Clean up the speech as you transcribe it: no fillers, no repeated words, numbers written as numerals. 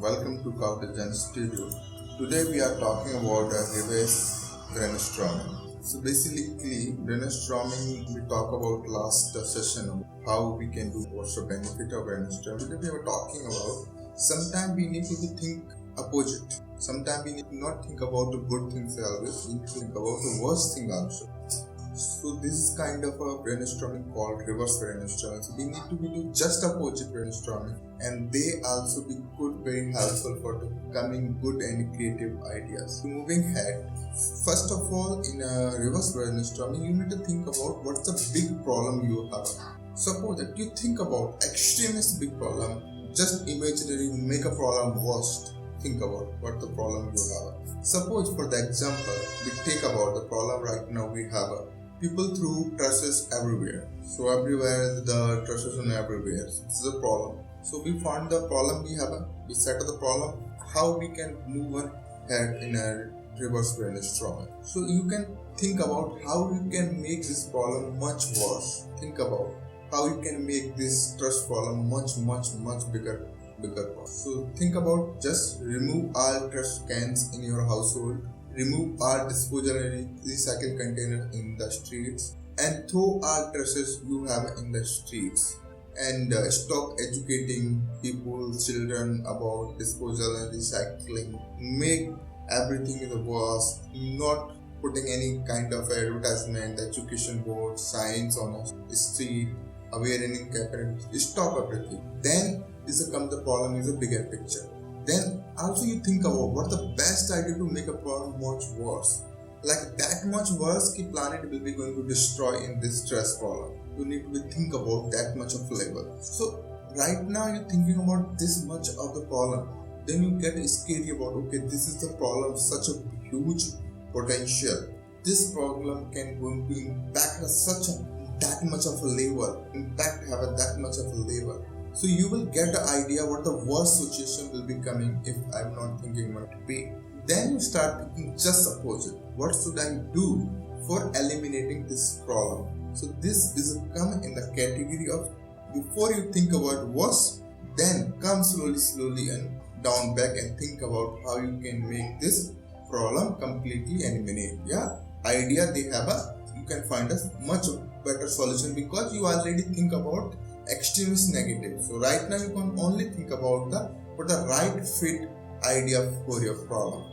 welcome to Cognition Studio. Today we are talking about reverse brainstorming. So basically, brainstorming we talk about last session how we can do what's the benefit of brainstorming. Today we were talking about sometimes we need to think opposite. Sometimes we need to not think about the good things always. We need to think about the worst thing also. So this is kind of a brainstorming called reverse brainstorming. So we need to do just opposite brainstorming, and they also be very helpful for coming good and creative ideas. So moving ahead, first of all, in a reverse brainstorming, you need to think about what's the big problem you have. Suppose that you think about extremist big problem, just imaginary make a problem worst. Think about what the problem you have. Suppose for the example, we take about the problem right now we have people threw trusses everywhere. So everywhere the trusses are everywhere. So this is a problem. So we found the problem we have. We set the problem. How we can move ahead in a reverse brainstorming. So you can think about how you can make this problem much worse. Think about how you can make this trust problem much bigger. So think about just remove all trash cans in your household, remove all disposable recycle container in the streets, and throw all trashes you have in the streets. And stop educating people, children about disposal and recycling. Make everything in the worst. Not putting any kind of advertisement, education board, signs on a street, awarening campaign. Stop everything. Then the problem is a bigger picture. Then also you think about what the best idea to make a problem much worse. Like that much worse, the planet will be going to destroy in this stress problem. You need to think about that much of level. So right now you're thinking about this much of the problem. Then you get scary about okay, this is the problem, such a huge potential. This problem can going to impact that much of a level. Have that much of a level. So you will get an idea what the worst situation will be coming if I'm not thinking what to be. Then you start thinking just opposite. What should I do for eliminating this problem? So this is come in the category of before you think about worst, then come slowly and down back and think about how you can make this problem completely eliminate. Idea they have you can find a much better solution because you already think about extremist negative. So right now you can only think about the right fit idea for your problem.